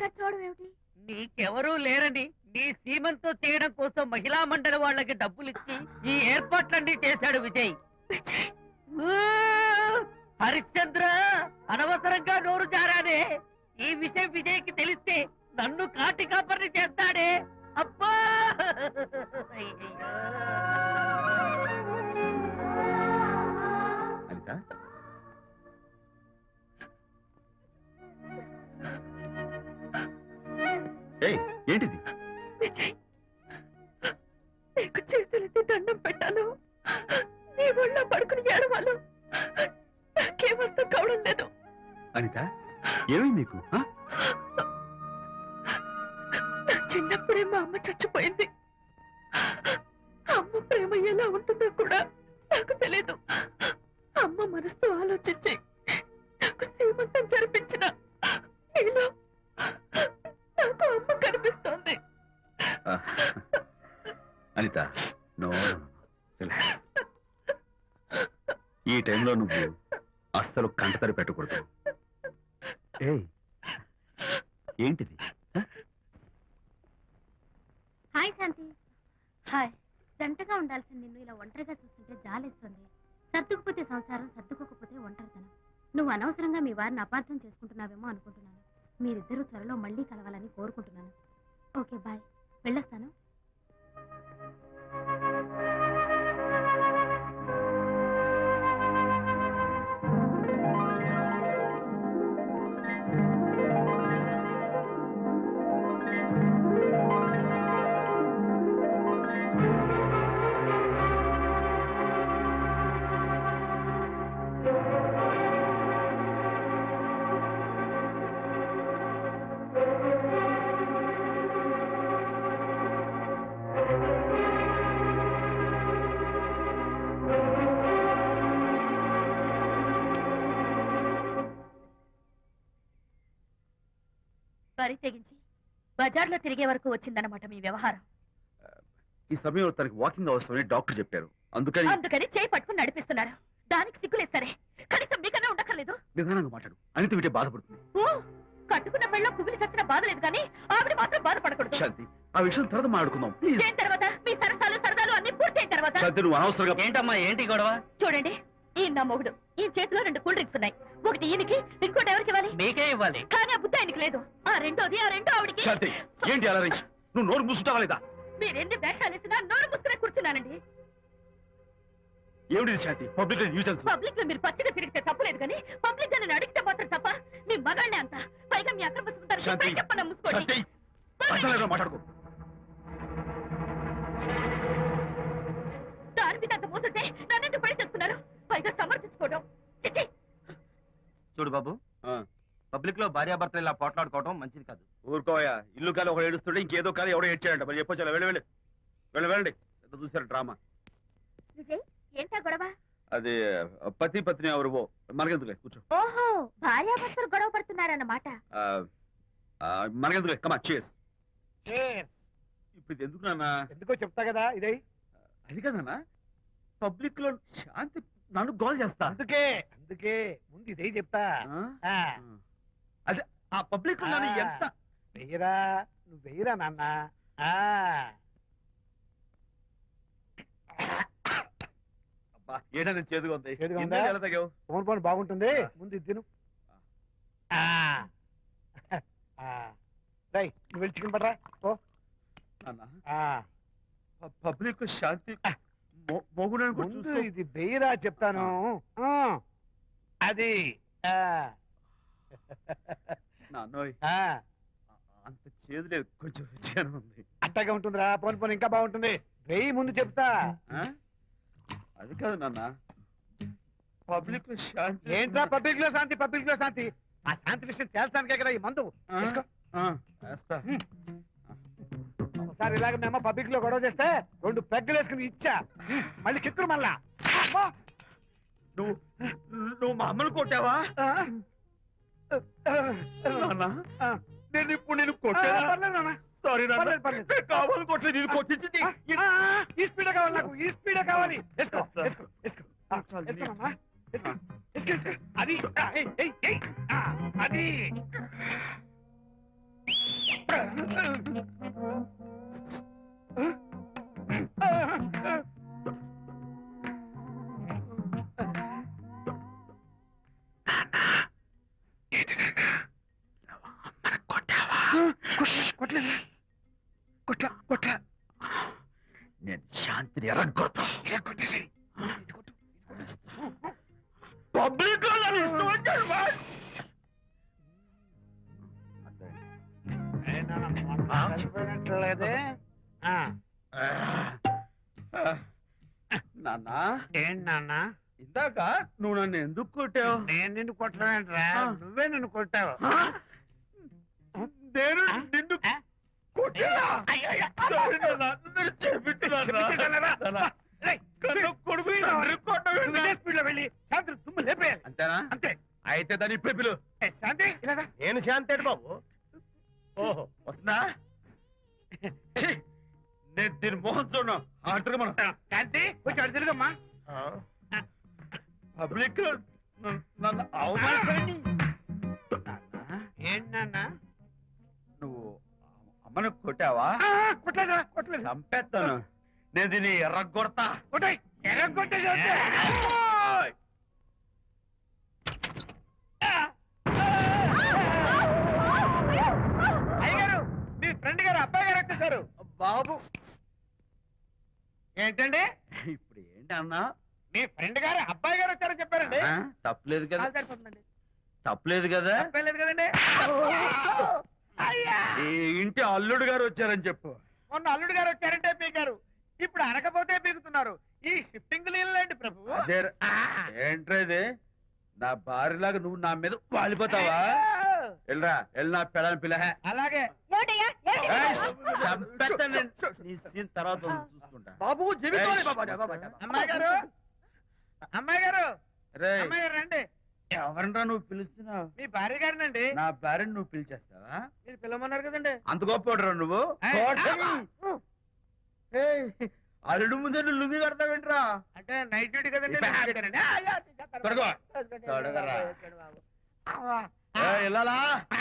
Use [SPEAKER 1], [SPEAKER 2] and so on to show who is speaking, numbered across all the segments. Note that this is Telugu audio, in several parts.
[SPEAKER 1] ఖర్చు అవడం ఏమిటి?
[SPEAKER 2] నీకెవరూ లేరని నీ సీమంతో చేయడం కోసం మహిళా మండలి వాళ్ళకి డబ్బులిచ్చి ఈ ఏర్పాట్లన్నీ చేశాడు విజయ్. హరిశ్చంద్ర, అనవసరంగా నోరు జారానే. ఈ విషయం విజయ్కి తెలిస్తే నన్ను కాటి కాపర్ని చేస్తాడే. అబ్బా!
[SPEAKER 3] అనిత, ఏంటిది?
[SPEAKER 1] విజయ్, నీకు చేతులెత్తి దండం పెట్టాను. నీ ఒళ్ళో పడుకుని ఏడవాలు. నాకేమర్థం కావడం లేదు.
[SPEAKER 3] అనిత, ఏమైంది నీకు?
[SPEAKER 1] నా చిన్నప్పుడే మా అమ్మ చచ్చిపోయింది. అమ్మ ప్రేమ ఎలా ఉంటుందో కూడా నాకు తెలీదు. అమ్మ మనసుతో ఆలోచించి నాకు శ్రీమంతం జరిపించిన నీలో నాకు అమ్మ కనిపిస్తోంది.
[SPEAKER 3] అనిత, ఈ టైంలో నువ్వు అస్సలు కంటతడి పెట్టకూడదు. ఏంటిది?
[SPEAKER 4] హాయ్ శాంతి. హాయ్. జంటగా ఉండాల్సింది నిన్ను ఇలా ఒంటరిగా చూస్తుంటే జాలేస్తుంది. సర్దుకుపోతే సంసారం, సర్దుకోకపోతే ఒంటరితనం. నువ్వు అనవసరంగా మీ వారిని అపార్థం చేసుకుంటున్నావేమో అనుకుంటున్నాను. మీరిద్దరూ త్వరలో మళ్ళీ కలవాలని కోరుకుంటున్నాను. Okay, bye. వెళ్ళొస్తాను.
[SPEAKER 1] వరి తెగించి బజార్లో తిరిగే వరకు వచ్చిందన్నమాట మీ వ్యవహారం.
[SPEAKER 3] ఈ సమయంలో తనకి వాకింగ్ అవసరమని డాక్టర్ చెప్పారు. అందుకని
[SPEAKER 1] చేయి పట్టుకుని నడిపిస్తున్నారు. దానికి సిగ్గులేదు సరే, కనీసం మీకన్నా ఉండక్కర్లేదు.
[SPEAKER 3] నిదానంగా మాట్లాడు. అనిత వింటే బాధపడుతుంది.
[SPEAKER 1] ఓ, కట్టుకున్న పెళ్ళలో కుమిలి చచ్చిన బాధ లేదు కానీ ఆవిడ మాత్రం బాధపడకూడదు.
[SPEAKER 3] శాంతి, ఆ విషయం తర్వాత మాట్లాడుకుందాం ప్లీజ్.
[SPEAKER 1] చేయిన తర్వాత మీ సరదాలు అన్ని పూర్తయిన తర్వాత.
[SPEAKER 3] శాంతి, నువ్వు అనవసరంగా.
[SPEAKER 2] ఏంటమ్మా, ఏంటి గొడవ?
[SPEAKER 1] చూడండి, ఈయన నా మొగుడు. ఈ చేతిలో 2 కూల్ డ్రింక్స్ ఉన్నాయి. ఒకటి ఈయనకి, ఇంకోటి ఎవరికి ఇవ్వాలి?
[SPEAKER 2] మీకే ఇవ్వాలి.
[SPEAKER 1] కానీ ఆ బుద్ధి ఆయనకి లేదు. ఆ రెండో ఆవిడికి.
[SPEAKER 3] శాంతి, ఏంటి అలా రేంజ్? నువ్వు నోరు మూసుకుంటావా లేదా?
[SPEAKER 1] మీరెన్ని వేషాలు వేసినా నోరు ముసుకునే కూర్చున్నానండి.
[SPEAKER 3] ఏమిటి శాంతి? Public nuisance.
[SPEAKER 1] పబ్లిక్ లో మీరు పచ్చిగా తిరిగితే తప్పలేదు కానీ పబ్లిక్ గా నేను అడిగితే మాత్రం తప్ప. మీ మగాళ్ళే అంత. పైగా మీ అక్రమ సుందరం చెప్పన ముసుకోండి.
[SPEAKER 3] మాట్లాడుకో.
[SPEAKER 1] దాని మీద అంత మోసంటే నన్నెందుకు పెళ్లి చేసుకున్నారు? పైగా సమర్థించుకోవడం.
[SPEAKER 5] చూడు బాబు, పబ్లిక్ లో భార్యాభర్తలు ఇలా పోట్లాడుకోవడం మంచిది కాదు.
[SPEAKER 3] ఊరుకోయా. ఇల్లు కాదు ఒకడు ఏడుస్తుంటే ఇంకేదో కాదు ఎవడో ఏడ్చాడంట. మరి చెప్పొచ్చా? వెళ్ళండి. చూసారు డ్రామా.
[SPEAKER 4] విజయ్, ఏంటా గొడవ?
[SPEAKER 3] అది పతి పత్ని ఎవరు మనకెందుకులే, కూర్చో.
[SPEAKER 4] ఓహో, భార్యాభర్తలు గొడవ పడుతున్నారన్నమాట.
[SPEAKER 3] మనకెందుకులే, కమా చేస్. ఇప్పుడు ఇది ఎందుకు నాన్న?
[SPEAKER 6] ఎందుకో చెప్తా కదా. ఇదే
[SPEAKER 3] అది కదన్నా, పబ్లిక్ లో శాంతి నన్ను గోల్ చేస్తా.
[SPEAKER 6] అందుకే ముందు ఇదే చెప్తా.
[SPEAKER 3] అదే ఆ పబ్లిక్ లో నన్ను ఎంత
[SPEAKER 6] వెయ్యరా, నువ్వు వెయ్యరా నాన్న.
[SPEAKER 3] ఏడా నేను చేదుగా ఉంది.
[SPEAKER 6] ఫోన్ ఫోన్ బాగుంటుంది. ముందు ఇది తిను. నువ్వు వెళ్ళి చికెన్ పట్టరా. ఓ
[SPEAKER 3] పబ్లిక్ శాంతి
[SPEAKER 6] ముందు ఇది వెయ్యరా చెప్తాను. అది
[SPEAKER 3] నాన్నోయ్ అంత చేదు లేదు, కొంచెం రుచిగానే ఉంది.
[SPEAKER 6] అట్టగా ఉంటుందిరా. పోను పోను ఇంకా బాగుంటుంది. వెయ్యి ముందు చెప్తా.
[SPEAKER 3] అది కాదు నాన్న, పబ్లిక్ లో శాంతి.
[SPEAKER 6] ఏంట్రా పబ్లిక్ లో శాంతి? పబ్లిక్ లో శాంతి ఆ శాంతి విషయం తేల్చానికే కదా ఈ మందు. ఒకసారి ఇలాగ మేము పబ్లిక్ లో గొడవ చేస్తే 2 పెగ్గలు వేసుకుని ఇచ్చా. మళ్ళీ కిక్కురు మళ్ళా.
[SPEAKER 3] నువ్వు మా అమ్మను కొట్టావా? నేను ఇప్పుడు నేను కొట్టాను. సారీ కావాలి కొట్టలేదు, ఇది కొట్టించింది.
[SPEAKER 6] ఈ స్పీడ్ కావాలి నాకు, ఈ స్పీడ్ కావాలి. అది అది
[SPEAKER 3] నేను శాంతిని ఎరగొడతా పబ్లిక్
[SPEAKER 6] లేదే
[SPEAKER 3] నాన్న
[SPEAKER 6] ఏంటి నాన్న
[SPEAKER 3] ఇందాక నువ్వు నన్ను ఎందుకు కొట్టావు?
[SPEAKER 6] నేను నిన్ను కొట్టలేంట్రా, నువ్వే నిన్ను కొట్టావు.
[SPEAKER 3] నేను నిన్ను కొట్టానా? సారీ నాన్న, నేను చేపించున్నాను. కొడుకు
[SPEAKER 6] స్పీడ్ లో వెళ్ళి శాంతి తుమ్ము లేపేయాలి.
[SPEAKER 3] అంతేనా?
[SPEAKER 6] అంతే.
[SPEAKER 3] అయితే దాని ఇప్పుడే పిలు.
[SPEAKER 6] శాంతి ఇలా రా.
[SPEAKER 3] నేను శాంతి బాబు. ఓహో వస్తుందా? ఛీ, నేను దీని మోహన్ చూడను. ఆంటగా మనం
[SPEAKER 6] శాంతి కొంచెం అటు తిరుగమ్మా.
[SPEAKER 3] పబ్లిక్ నన్ను అవమానించండి.
[SPEAKER 6] ఏంటి నాన్న
[SPEAKER 3] నువ్వు అమ్మను కొట్టావా?
[SPEAKER 6] కొట్టలేదా? కొట్టలేదు.
[SPEAKER 3] చంపేస్తాను. నేను దీన్ని ఎర్రగొడతా.
[SPEAKER 6] కొట్టాయి ఎర్రగొట్టే అయ్యగారు, మీ ఫ్రెండ్ గారు అబ్బాయి గారు వచ్చేసారు.
[SPEAKER 3] బాబు
[SPEAKER 6] ఏంటండి
[SPEAKER 3] ఇప్పుడు ఏంటి అన్నా?
[SPEAKER 6] మీ ఫ్రెండ్ గారు అబ్బాయి గారు వచ్చారని చెప్పారండి.
[SPEAKER 3] తప్పలేదు కదా?
[SPEAKER 6] సరిపోతుందండి.
[SPEAKER 3] తప్పలేదు కదా?
[SPEAKER 6] తప్పలేదు కదండి.
[SPEAKER 3] ఈ ఇంటి అల్లుడు గారు వచ్చారని చెప్పు.
[SPEAKER 6] మొన్న అల్లుడు గారు వచ్చారంటే పీకారు, ఇప్పుడు అనకపోతే పీకుతున్నారు. ఈ షిఫ్టింగ్ లీలండి ప్రభు.
[SPEAKER 3] అదే ఏంట్రా ఇది? నా భార్యలాగా నువ్వు నా మీద వాలిపోతావా? వెళ్ళరా, వెళ్ళి నా పిల్లని పిల్ల.
[SPEAKER 6] అలాగే
[SPEAKER 3] తర్వాత చూసుకుంటా.
[SPEAKER 6] బాబు జీవితం. అమ్మాయి గారు, అమ్మాయి గారు,
[SPEAKER 3] రే
[SPEAKER 6] అమ్మాయి గారు రండి.
[SPEAKER 3] ఎవరంటా నువ్వు పిలుస్తున్నావు?
[SPEAKER 6] మీ భార్య గారినండి.
[SPEAKER 3] నా భార్యను నువ్వు పిలిచేస్తావా?
[SPEAKER 6] మీరు పిల్లమన్నారు కదండి.
[SPEAKER 3] అంత గొప్ప నువ్వు? అల్లుడు ముందే నువ్వు లుంగి కడతావేంట్రా?
[SPEAKER 6] అంటే నైట్ డ్యూటీ కదండి.
[SPEAKER 3] తొడగో. తొడగరా. వెళ్ళాలా?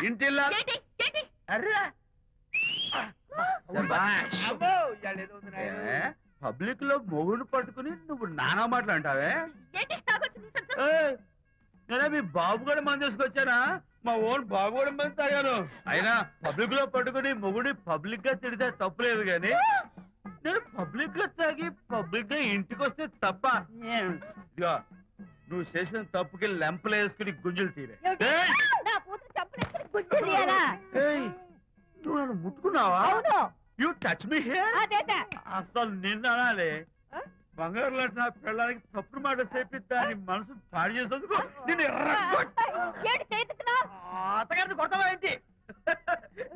[SPEAKER 3] ఇంటి వెళ్ళాలా? పబ్లిక్ లో మొగుడు పట్టుకుని నువ్వు నానా మాటలు అంటావే? నేనే మీ బాబు కూడా మంది తీసుకొచ్చానా? మా ఓన్ బాబు కూడా మంది తాగాను. అయినా పబ్లిక్ లో పట్టుకుని మొగుడి పబ్లిక్ గా తిడితే తప్పులేదు గాని నేను పబ్లిక్ గా తాగి పబ్లిక్ గా ఇంటికి వస్తే తప్ప. ఇదిగో నువ్వు చేసిన తప్పుకి లెంపలు వేసుకుని గుంజులు తీరే. నువ్వు నన్ను ముట్టుకున్నావా? You touch me here. అసలు నిన్న అనాలి. బంగారు లాంటి నా పిల్లలకి తప్పుడు మాట చేపిద్దా అని మనసు పాడు చేసేందుకు నేను అత్తగారిని కొడతావా ఏంటి?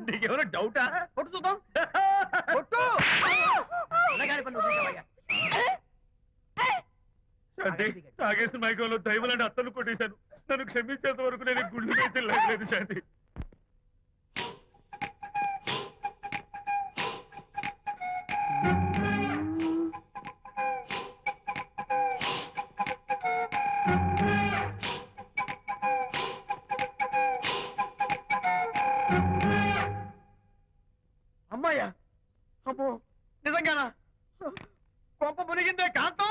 [SPEAKER 3] నీకేమైనా డౌటా? కొట్టు చూద్దాం. కొట్టు. తాగేసిన మైకంలో దైవలాంటి అత్తను కొట్టేశాను. నన్ను క్షమించేంత వరకు నేను గుళ్ళు వేసి లేదు శాంతి. అమ్మాయ్యా, అమ్మో నిజంగానా? కొంప మునిగిందే కాంతం.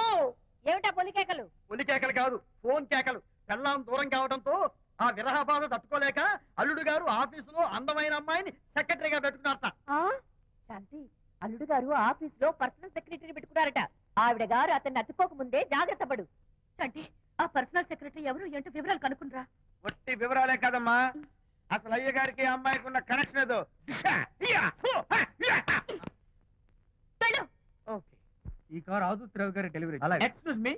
[SPEAKER 1] ఏమిటా పొలికేకలు?
[SPEAKER 2] ఒలి కేకలు కాదు, ఫోన్ కేకలు. పెళ్ళాం దూరం కావడంతో ఆ విరహ బాధ తట్టుకోలేక అల్లుడు గారు ఆఫీసులో అందమైన అమ్మాయిని సెక్రటరీగా పెట్టుకున్నారట.
[SPEAKER 1] శాంతి, అల్లుడు గారు ఆఫీస్ లో పర్సనల్ సెక్రటరీ పెట్టుకున్నారట. ఆవిడ గారు అతన్ని అతుక్కోక ముందే జాగ్రత్త పడు. శాంతి, ఆ పర్సనల్ సెక్రటరీ ఎవరు ఏంటో వివరాలు కనుక్కుండ్రా.
[SPEAKER 6] ఒట్టి వివరాలే కదమ్మా, అసలు అయ్య గారికి అమ్మాయికి ఉన్న కనెక్షన్ ఏదో.
[SPEAKER 2] ఈ కార్ ఆదుత్రావు గారి డెలివరీ.
[SPEAKER 6] ఎక్స్క్యూజ్ మీ,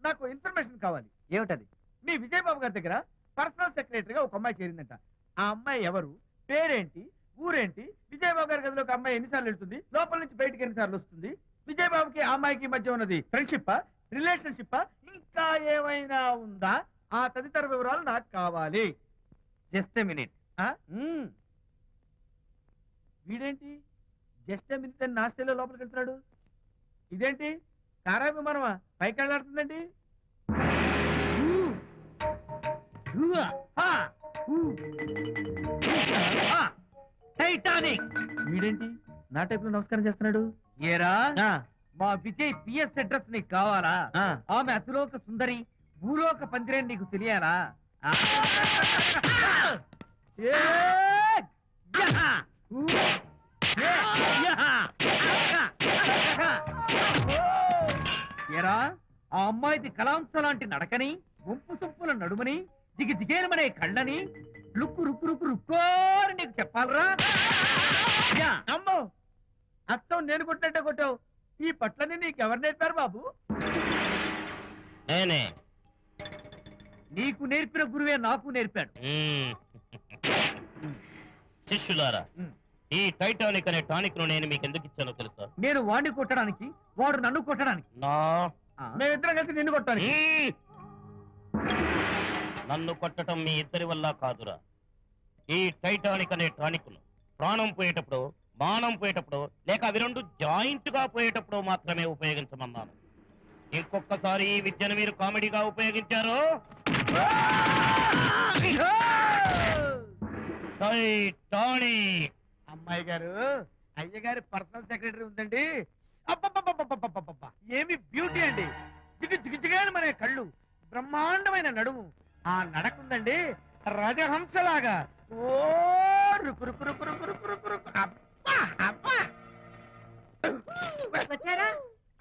[SPEAKER 6] నాకు ఇన్ఫర్మేషన్ కావాలి.
[SPEAKER 2] ఏమిటది?
[SPEAKER 6] మీ విజయబాబు గారి దగ్గర పర్సనల్ సెక్రటరీగా ఒక అమ్మాయి చేరిందంట. ఆ అమ్మాయి ఎవరు, పేరేంటి, ఊరేంటి, విజయబాబు గారి గదిలోకి అమ్మాయి ఎన్నిసార్లు వెళ్తుంది, లోపల నుంచి బయటికి ఎన్నిసార్లు వస్తుంది, విజయబాబుకి ఆ అమ్మాయికి మధ్య ఉన్నది ఫ్రెండ్షిప్, రిలేషన్షిప్, ఇంకా ఏమైనా ఉందా? ఆ తదితర వివరాలు నాకు కావాలి.
[SPEAKER 2] Just minute.
[SPEAKER 6] వీడేంటి జస్ట్ మినిట్ అని నాస్టేలో లోపలికి వెళ్తున్నాడు? ఇదేంటి కారా విమానమా పైకి వెళ్ళాడుతుందండి?
[SPEAKER 2] టైటానిక్.
[SPEAKER 6] వీడేంటి నా టైప్ లో నమస్కారం చేస్తున్నాడు?
[SPEAKER 2] ఏరా మా విజయ్ పిఎస్ అడ్రస్ నీకు కావాలా? ఆమె అతిలోక సుందరి, భూలోక పందిరేని నీకు తెలియాలా? ఏరా ఆ అమ్మాయిది కలాంస లాంటి నడకని, వంపు సొంపుల నడుమని, దిగి దిగేనమనే కళ్ళని, లుక్కు రుక్కు రుక్కు రుక్కోని నీకు చెప్పాలరా?
[SPEAKER 6] అమ్మో అత్తం నేను కొట్టినట్టే కొట్టావు. ఈ పట్లని నీకెవరు నేర్పారు బాబు?
[SPEAKER 7] నేనే.
[SPEAKER 2] నీకు నేర్పిన గురువే నాకు నేర్పాడు.
[SPEAKER 7] శిష్యులారా, ఈ టైటానిక్ అనే టానిక్ ను నేను మీకు ఎందుకు ఇచ్చానో తెలుసా?
[SPEAKER 2] నేను వాడిని కొట్టడానికి, వాడు నన్ను కొట్టడానికి.
[SPEAKER 6] మేమిద్దరం కలిసి నిన్ను కొట్టాలి.
[SPEAKER 7] నన్ను కొట్టడం మీ ఇద్దరి వల్ల కాదురా. ఈ టైటానిక్ అనే టానిక్ ను ప్రాణం పోయేటప్పుడు, మానం పోయేటప్పుడు, లేక అవి రెండు జాయింట్ గా పోయేటప్పుడు మాత్రమే ఉపయోగించమన్నాను. ఇంకొకసారి ఈ విద్యను మీరు కామెడీగా ఉపయోగించారు, టైటానిక్.
[SPEAKER 6] అమ్మాయి గారు, అయ్యగారి పర్సనల్ సెక్రటరీ ఉందండి. అబ్బబ్బబ్బబ్బబ్బబ్బబ్బ! ఏమి బ్యూటీ అండి. జిగిజిగిజిగాని మనే కళ్ళు, బ్రహ్మాండమైన నడుము, ఆ నడకుందండి రజహంసలాగా. ఓ రుకు రుకు రుకు రుకు రుకు రుకు రుకు. అబ్బా అబ్బా!
[SPEAKER 1] వచ్చారా?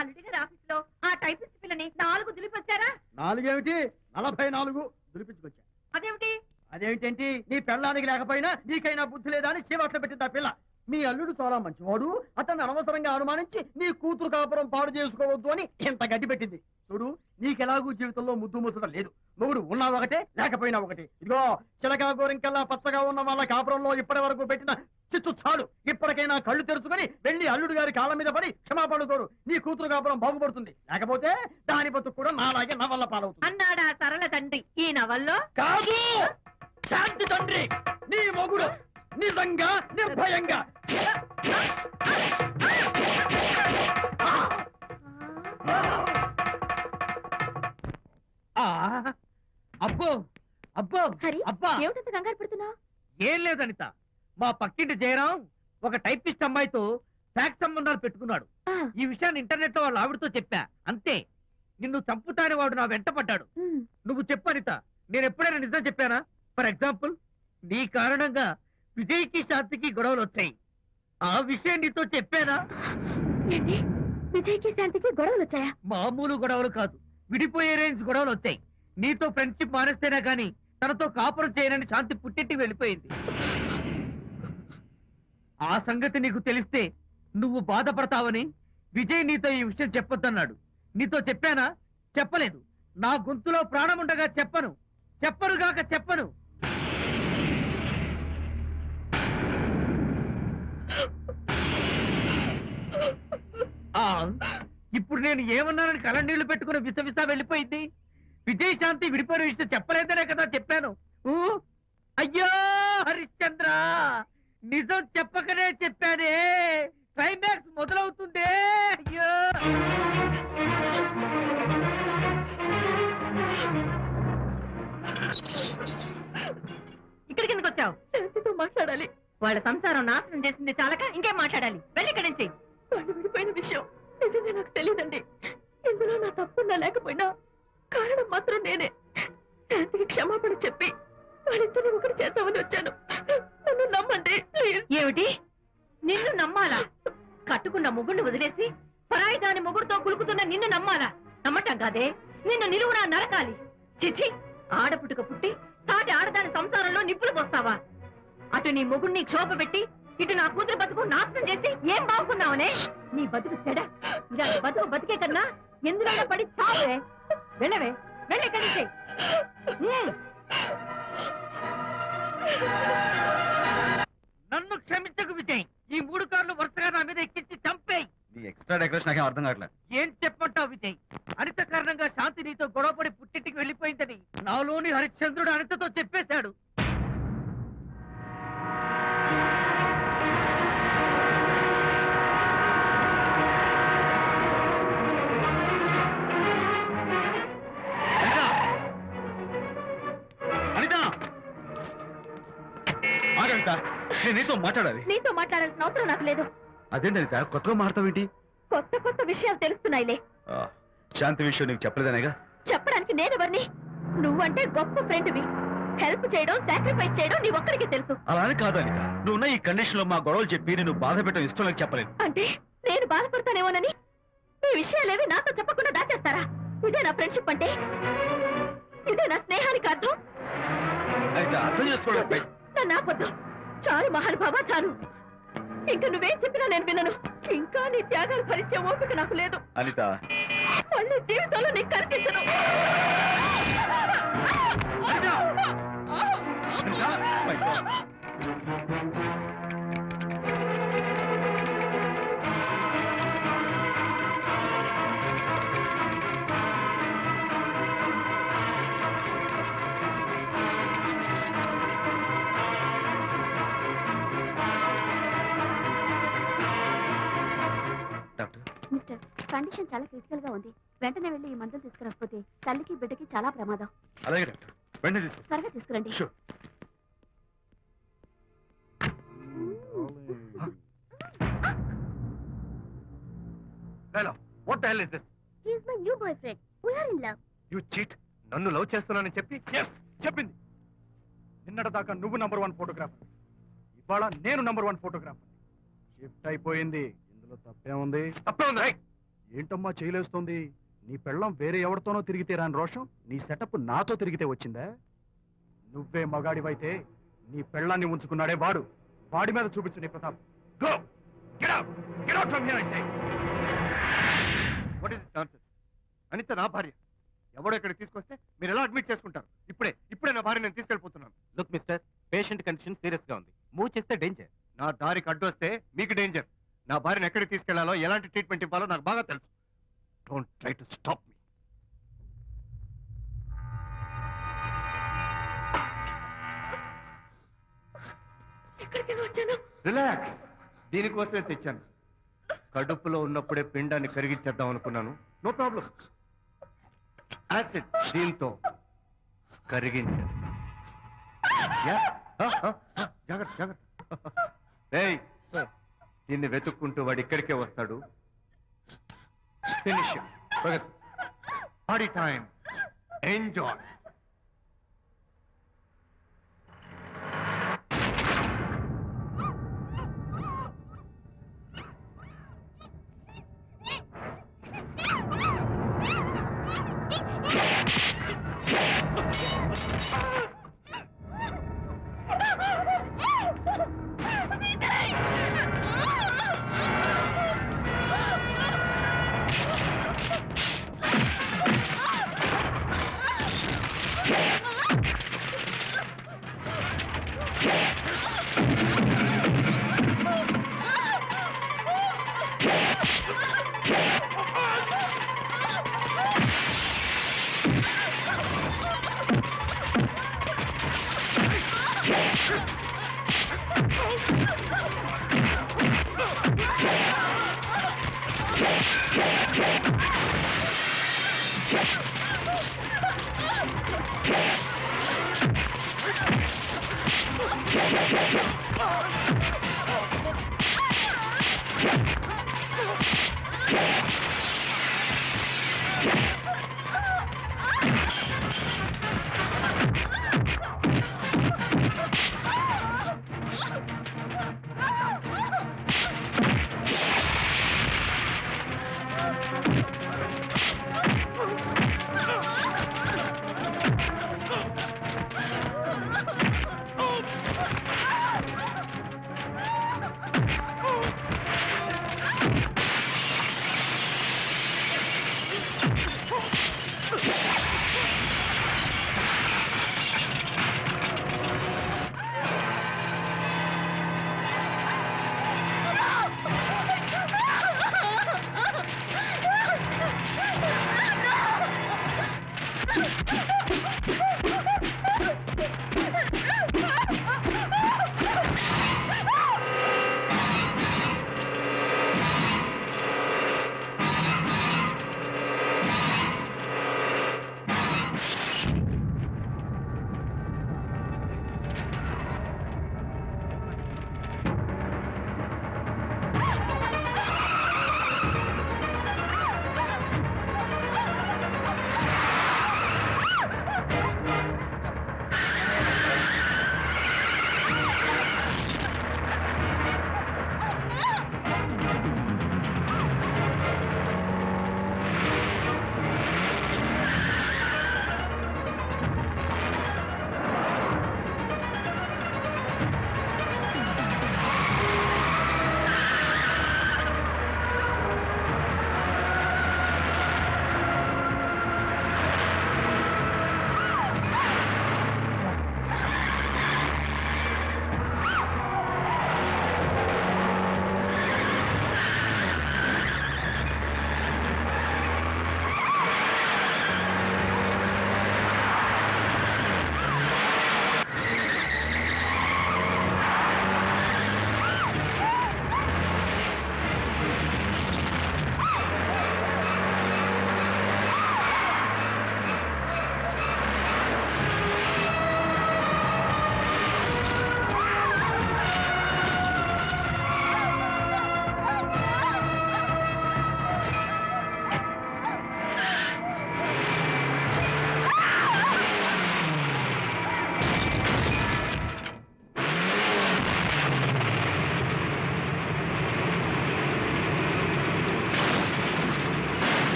[SPEAKER 1] అల్లుడి గారి ఆఫీస్ లో ఆ టైపిస్ట్ పిల్లని 4 దులిపొచ్చారా?
[SPEAKER 6] 4 ఏమిటి, 44 దులిపించుకొచ్చా.
[SPEAKER 1] అదేమిటి?
[SPEAKER 6] అదేమిటేంటి, నీ పెళ్ళానికి లేకపోయినా నీకైనా బుద్ధి లేదా అని చీవాట్లు పెట్టింది ఆ పిల్ల. మీ అల్లుడు చాలా మంచివాడు, అతన్ని అనవసరంగా అనుమానించి నీ కూతురు కాపురం పాడు చేసుకోవద్దు అని ఇంత గడ్డి పెట్టింది. చూడు, నీకెలాగూ జీవితంలో ముద్దు ముచ్చట లేదు. మొగుడు ఉన్నా ఒకటే, లేకపోయినా ఒకటే. ఇదిగో చిలకా గోరింకల్లా పచ్చగా ఉన్న వాళ్ళ కాపురంలో ఇప్పటి వరకు పెట్టిన చిచ్చు చాలు. ఇప్పటికైనా కళ్ళు తెరుచుకొని వెళ్ళి అల్లుడు గారి కాళ్ళ మీద పడి క్షమాపణ కోరు. నీ కూతురు కాపురం బాగుపడుతుంది. లేకపోతే దాని బతుకు కూడా నాలాగే నవల్ల పాలవుతుంది
[SPEAKER 1] అన్నాడా సరళ తండ్రి ఈ నవల్లో?
[SPEAKER 6] కాదు, శాంతి తండ్రి, నీ మొగుడు నిజంగా నిర్భయంగా.
[SPEAKER 2] అబ్బో అబ్బో
[SPEAKER 4] హరి,
[SPEAKER 2] అబ్బా!
[SPEAKER 4] ఏమిటంత కంగారు పెడుతున్నావు?
[SPEAKER 2] ఏం లేదనిత, మా పక్కింటి జయరాం ఒక టైపిస్ట్ అమ్మాయితో ఫ్యాక్స్ సంబంధాలు పెట్టుకున్నాడు. ఈ విషయాన్ని ఇంటర్నెట్ లో వాళ్ళ ఆవిడతో చెప్పా, అంతే. నిన్ను చంపుతాని వాడు నా వెంట పడ్డాడు. నువ్వు చెప్పు అనిత, నేను ఎప్పుడైనా నిజం చెప్పానా? ఫర్ ఎగ్జాంపుల్, నీ కారణంగా విజయ్కి శాంతికి గొడవలు వచ్చాయి. ఆ విషయం నీతో చెప్పానా?
[SPEAKER 4] ఏంటి, విజయ్కి శాంతికి గొడవలు వచ్చాయా?
[SPEAKER 2] మామూలు గొడవలు కాదు, విడిపోయే రేంజ్ గొడవలు వచ్చాయి. నీతో ఫ్రెండ్షిప్ మానేస్తేనే గాని తనతో కాపురం చేయనని శాంతి పుట్టింటికి వెళ్ళిపోయింది. ఆ సంగతి నీకు తెలిస్తే నువ్వు బాధపడతావని విజయ్ నీతో ఈ విషయం చెప్పొద్దన్నాడు. నీతో చెప్పానా? చెప్పలేదు. నా గొంతులో ప్రాణముండగా చెప్పను, చెప్పనుగాక చెప్పను. ఇప్పుడు నేను ఏమన్నానని కళ్ళనీళ్లు పెట్టుకుని విసవిసా వెళ్ళిపోయింది. విజయ్ శాంతి విడిపోయిన విషయం చెప్పలేదనే కదా చెప్పాను. అయ్యో హరిశ్చంద్ర, నిజం చెప్పకనే చెప్పానే. క్లైమాక్స్ మొదలవుతుందే. అయ్యో,
[SPEAKER 1] ఇక్కడికి ఎందుకు వచ్చావు? శాంతితో మాట్లాడాలి. వాళ్ళ సంసారం నాశనం చేసింది చాలక ఇంకేం మాట్లాడాలి? వెళ్ళి ఇక్కడి నుంచి. వాళ్ళు విడిపోయిన విషయం నిజంగా నాకు తెలియదండి. ఇందులో నా తప్పున్నా లేకపోయినా కారణం మాత్రం నేనే. శాంతికి క్షమాపణ చెప్పి వాళ్ళిద్దరిని ఒకటి చేద్దామని వచ్చాను. నన్ను నమ్మండి ప్లీజ్. ఏమిటి, నిన్ను నమ్మాలా? కట్టుకున్న మొగుడిని వదిలేసి పరాయి దాని మొగుడుతో కులుకుతున్న నిన్ను నమ్మాలా? నమ్మటం కాదే, నిన్ను నిలువునా నరకాలి. చిచి, ఆడపుట్టుక పుట్టి సాటి ఆడదాని సంసారంలో నిప్పులు పోస్తావా? అటు నీ మొగుడిని క్షోభ పెట్టి ఇటు నా కూతురు బతుకు నాశనం చేసి ఏం బాగుకున్నావనే? నీ బతుకు చెడ. ఇలాంటి బతుకు బతికే కన్నా ఎందులో పడి చావే. వెళ్ళవే, వెళ్ళి ఇక్కడి నుంచి.
[SPEAKER 2] నన్ను క్షమించకు విజయ్. ఈ 3 కార్లు వరుసగా నా మీద ఎక్కించి చంపేయి.
[SPEAKER 5] ఎక్స్ట్రా డెకరేషన్ నాకేం అర్థం కావట్లేదు.
[SPEAKER 2] ఏం చెప్పంటావు విజయ్? అనిత కారణంగా శాంతి నీతో గొడవపడి పుట్టింటికి వెళ్ళిపోయిందని నాలోని హరిశ్చంద్రుడు అనితతో చెప్పేశాడు.
[SPEAKER 5] నేను
[SPEAKER 3] నేను నీతో మాట్లాడాలి.
[SPEAKER 1] నీతో మాట్లాడాల్సిన అవసరం నాకు లేదు.
[SPEAKER 3] అదేంటి అనిత కొత్తగా మాట్లాడతావేంటి?
[SPEAKER 1] కొత్త కొత్త విషయాలు తెలుస్తున్నాయిలే.
[SPEAKER 3] శాంతి విషయం నీకు చెప్పలేదనేగా?
[SPEAKER 1] చెప్పడానికి నేనెవరిని? నువ్వంటే గొప్ప ఫ్రెండ్వి. హెల్ప్ చేయడం, సాక్రిఫైస్ చేయడం నీ ఒక్కడికి తెలుసు.
[SPEAKER 3] అలానే కాదని నువ్వున్న ఈ కండిషన్ లో మా గొడవలు చెప్పి నేను బాధ పెట్టడం ఇష్టం నాకు చెప్పలేదు.
[SPEAKER 1] అంటే నేను బాధపడతానేమోనని ఈ విషయాలేవి నాతో చెప్పకుండా దాచేస్తారా? ఇదే నా ఫ్రెండ్షిప్ అంటే? ఇదే నా స్నేహానికి అర్థం?
[SPEAKER 3] అయితే అర్థం చేసుకోవడం
[SPEAKER 1] నన్ను ఆపొద్దు. చాలు మహానుభావా, చాలు. ఇంకా నువ్వేం చెప్పినా నేను వినను. ఇంకా నీ త్యాగాలు భరించే ఓపిక నాకు లేదు.
[SPEAKER 3] అనిత,
[SPEAKER 1] మళ్ళీ జీవితంలో నీకు కనిపించను.
[SPEAKER 4] మిస్టర్, కండిషన్ చాలా క్రిటికల్ గా ఉంది. వెంటనే వెళ్ళి ఈ మందులు తీసుకురాకపోతే తల్లికి బిడ్డకి చాలా ప్రమాదం.
[SPEAKER 3] అలాగే డాక్టర్, వెంటనే తీసుకో.
[SPEAKER 4] త్వరగా తీసుకురండి.
[SPEAKER 5] Hello, what the hell is this?
[SPEAKER 4] He is my new boyfriend. We are in love.
[SPEAKER 5] You cheat. నన్ను లవ్ చేస్తున్నానని చెప్పి
[SPEAKER 8] చెప్పింది. నిన్నటిదాకా నువ్వు నంబర్ 1 ఫోటోగ్రాఫర్, ఇవాళ నేను నంబర్ 1 ఫోటోగ్రాఫర్. షిఫ్ట్ అయిపోయింది. ఇందులో తప్పే ఉంది?
[SPEAKER 5] తప్పే ఉంది.
[SPEAKER 8] ఏంటమ్మా చేయలేస్తుంది? నీ పెళ్ళం వేరే ఎవరితోనో తిరిగితే రాని రోషం నీ సెటప్ నాతో తిరిగితే వచ్చిందా? నువ్వే మగాడివైతే నీ పెళ్ళాన్ని ఉంచుకున్నాడే వాడు, వాడి మీద చూపించు నీ ప్రతాప్.
[SPEAKER 5] Go, get out, get out from here I say. What is this nonsense? Anitha నా భార్య. ఎవడో ఇక్కడికి తీసుకొస్తే మీరు ఎలా అడ్మిట్ చేసుకుంటారు? ఇప్పుడే నా భార్య నేను తీసుకెళ్ళిపోతున్నాను.
[SPEAKER 7] Look mister, patient condition serious గా ఉంది. మూవ్ చేస్తే డేంజర్.
[SPEAKER 5] నా దారికి అడ్డు వస్తే మీకు డేంజర్. నా భార్యను ఎక్కడికి తీసుకెళ్లాలో, ఎలాంటి ట్రీట్మెంట్ ఇవ్వాలో నాకు బాగా తెలుసు. Don't try to stop me. Relax. దీనికోసమే తెచ్చాను. కడుపులో ఉన్నప్పుడే పిండాన్ని కరిగించేద్దాం అనుకున్నాను. No problem. యాసిడ్ దీంతో కరిగించేస్తా. జాగ్రత్త జాగ్రత్త. ఏయ్, దీన్ని వెతుక్కుంటూ వాడు ఇక్కడికే వస్తాడు. Finish party time. Enjoy.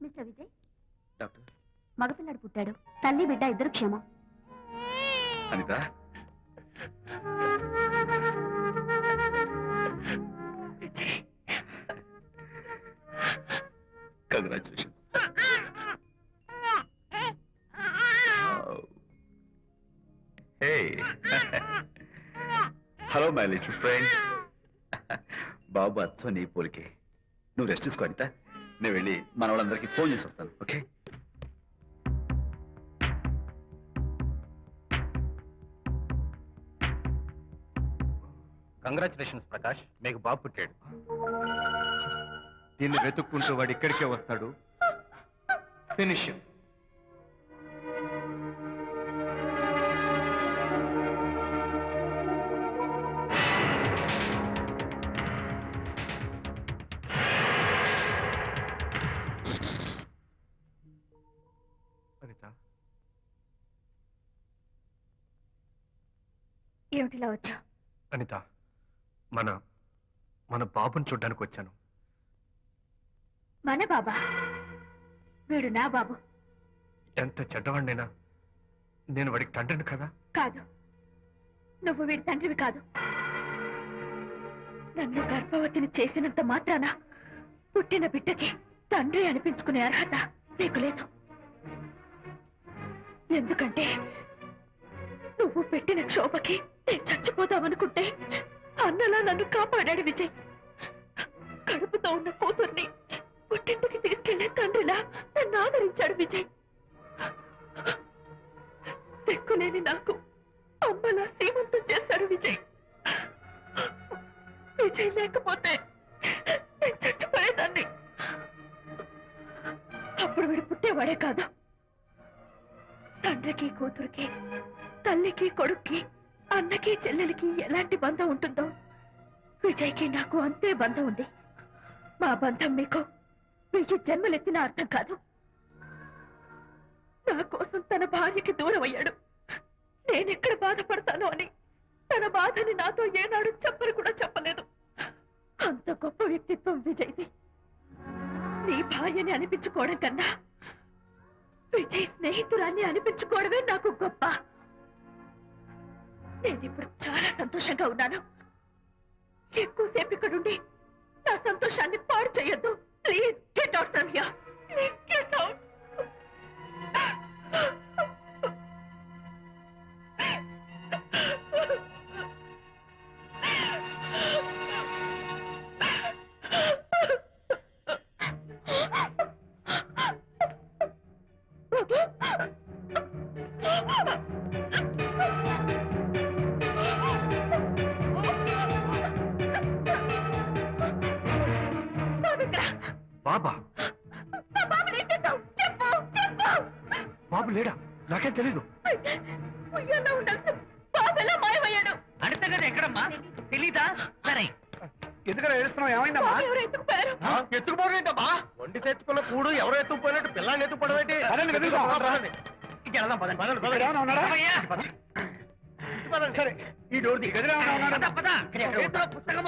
[SPEAKER 4] Mister Vijay,
[SPEAKER 3] doctor
[SPEAKER 4] మగపిల్లాడు పుట్టాడు. తల్లి బిడ్డ ఇద్దరు క్షేమం.
[SPEAKER 3] Anitha, congratulations. Hello my little friend. బాబు అచ్చో నీ పోలికే. నువ్వు రెస్ట్ తీసుకో అనిత. నేను వెళ్ళి మన వాళ్ళందరికీ ఫోన్ చేసి వస్తాను. ఓకే?
[SPEAKER 5] కంగ్రాచులేషన్స్ ప్రకాష్, మీకు బాబు పుట్టాడు. దీన్ని వెతుక్కుంటూ వాడు ఇక్కడికే వస్తాడు. ఫినిష్. అనిత,
[SPEAKER 1] ఏమిటిలా వచ్చా?
[SPEAKER 5] అనిత, మన బాబుని చూడ్డానికి వచ్చాను.
[SPEAKER 1] మన బాబా? వీడు నా బాబు.
[SPEAKER 5] ఎంత చెడ్డవాడినైనా నేను వాడికి తండ్రిని కదా.
[SPEAKER 1] కాదు, నువ్వు వీడి తండ్రివి కాదు. నన్ను గర్భవతిని చేసినంత మాత్రాన పుట్టిన బిడ్డకి తండ్రి అనిపించుకునే అర్హత నీకు లేదు. ఎందుకంటే నువ్వు పెట్టిన క్షోభకి నేను చచ్చిపోదామనుకుంటే అన్నలా నన్ను కాపాడాడు విజయ్. కడుపుతో ఉన్న కూతుర్ని పుట్టింటికి తీసుకెళ్లే తండ్రిలా నన్ను ఆదరించాడు విజయ్. దిక్కులేని నాకు అమ్మలా సీమంతం చేశాడు విజయ్. విజయ్ లేకపోతే నేను చచ్చిపోయేదాన్ని. అప్పుడు వీడు పుట్టేవాడే కాదు. తండ్రికి కూతురికి, తల్లికి కొడుక్కి, అన్నకి చెల్లెలికి ఎలాంటి బంధం ఉంటుందో విజయ్కి నాకు అంతే బంధం ఉంది. మా బంధం మీకు 1000 జన్మలెత్తిన అర్థం కాదు. నా కోసం తన భార్యకి దూరం అయ్యాడు. నేనెక్కడ బాధపడతానో అని తన బాధని నాతో ఏనాడు చెప్పని కూడా చెప్పలేదు. అంత గొప్ప వ్యక్తిత్వం విజయ్ది. నీ భార్యని అనిపించుకోవడం కన్నా విజయ్ స్నేహితురాన్ని అనిపించుకోవడమే నాకు గొప్ప. నేనిప్పుడు చాలా సంతోషంగా ఉన్నాను. ఎక్కువసేపు ఇక్కడుండి నా సంతోషాన్ని పాడు చేయొద్దు. Please get out from here. Please get out.
[SPEAKER 5] బాబా? బాబు లేడా? నాకేం తెలీదు.
[SPEAKER 2] అడితే కదా ఎక్కడమ్మా? తెలీదా? సరే,
[SPEAKER 6] ఎందుకలా ఏడుస్తున్నావు? ఏమైందమ్మా?
[SPEAKER 5] ఎత్తుకుపోవడం ఏంటమ్మా? వండి తెచ్చుకున్న కూడు ఎవరో ఎత్తుకుపోయినట్టు పిల్లాన్ని ఎత్తుకుపోవడం ఏంటి?
[SPEAKER 6] వెళ్దాం పదండి. సరే, ఈ డోర్ ది గదిలో
[SPEAKER 2] పుస్తకం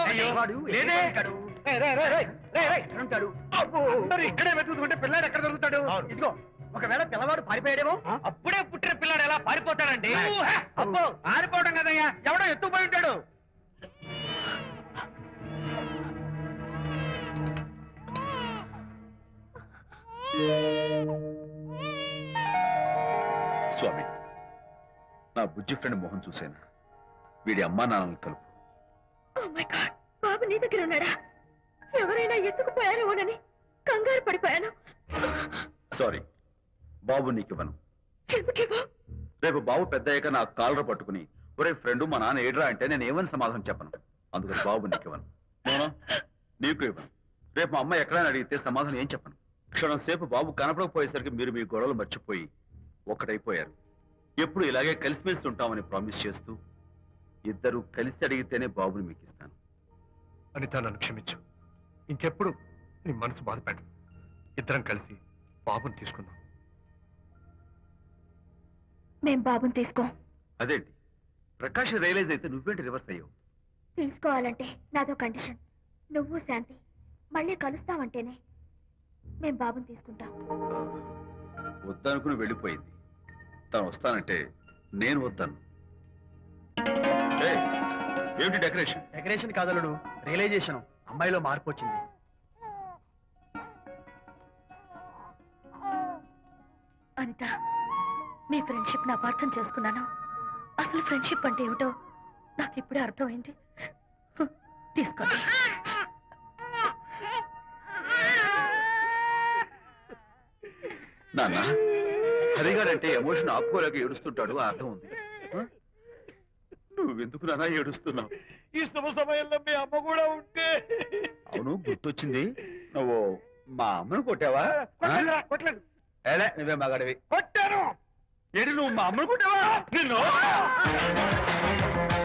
[SPEAKER 6] ఇక్కడే వెతుకుంటే పిల్లాడు ఎక్కడ దొరుకుతాడు? ఇదిగో, ఒకవేళ పిల్లవాడు పారిపోయాడేమో.
[SPEAKER 2] అప్పుడే పుట్టిన పిల్లాడు ఎలా పారిపోతాడండి?
[SPEAKER 6] అబ్బో, పారిపోవడం కదయ్యా, ఎవడో ఎత్తుకుపోయి ఉంటాడు.
[SPEAKER 3] స్వామి, నా బుజ్జి ఫ్రెండ్ మోహన్ చూశాను. వీడి అమ్మా నాన్నలు కలుపు.
[SPEAKER 1] Oh my God, బాబు నీ దగ్గర ఉన్నాడా? ఎవరైనా ఎత్తుకుపోయారేమోనని కంగారు పడిపోయాను.
[SPEAKER 3] సారీ, బాబు నీకివ్వను.
[SPEAKER 1] ఎందుకేవో?
[SPEAKER 3] రేపు బాబు పెద్దయ్యాక నా కాలర్ పట్టుకుని ఒరే ఫ్రెండ్ మా నాన్న ఏడ్రా అంటే నేను ఏమని సమాధానం చెప్పను. అందుకని బాబు నీకివ్వను. నేను నీకు ఇవ్వను. రేపు మా అమ్మ ఎక్కడైనా అడిగితే సమాధానం ఏం చెప్పను. క్షణం సేపు బాబు కనపడకపోయేసరికి మీరు మీ గొడవలు మర్చిపోయి ఒక్కటైపోయారు. ఎప్పుడు ఇలాగే కలిసిమెలిసి ఉంటామని ప్రామిస్ చేస్తూ ఇద్దరు కలిసి అడిగితేనే బాబుని మీకు ఇస్తాను.
[SPEAKER 5] అనిత, నన్ను క్షమించు. ఇంకెప్పుడు నీ మనసు బాధపెట్టు. ఇద్దరం కలిసి బాబుని తీసుకుందాం.
[SPEAKER 1] మేం బాబుని తీసుకో.
[SPEAKER 3] అదేంటి ప్రకాష్ రియలైజ్ అయితే నువ్వేంటి రివర్స్ అయ్యావు?
[SPEAKER 4] తీసుకోవాలంటే నాదో కండిషన్. నువ్వు శాంతి మళ్ళీ కలుస్తావంటేనే మేము బాబుని తీసుకుంటాం.
[SPEAKER 3] వద్దనుకుని వెళ్ళిపోయింది. తను వస్తానంటే నేను వద్దాను. ఏమిటి డెకరేషన్?
[SPEAKER 8] Decoration కాదలుడు, realisation. అమ్మాయిలో మార్పు వచ్చింది.
[SPEAKER 1] అనిత, మీ ఫ్రెండ్షిప్ ని అపార్థం చేసుకున్నాను. అసలు ఫ్రెండ్షిప్ అంటే ఏమిటో నాకు ఇప్పుడే అర్థమైంది. తీసుకోండి.
[SPEAKER 3] నాన్న, హరిగారంటే ఎమోషన్ ఆపుకోలేక ఏడుస్తుంటాడు, ఆ అర్థం ఉంది. నువ్వెందుకు నాన్న ఏడుస్తున్నావు?
[SPEAKER 6] ఈ శుభ సమయంలో మీ అమ్మ కూడా ఉంటే.
[SPEAKER 3] అవును, గుర్తొచ్చింది. నువ్వు మా అమ్మను కొట్టావా?
[SPEAKER 6] కొట్టలేదు.
[SPEAKER 3] ఏలే, నువ్వే మగాడివి.
[SPEAKER 6] కొట్టాను.
[SPEAKER 3] ఏడు, నువ్వు మా అమ్మను కొట్టావా? నిన్ను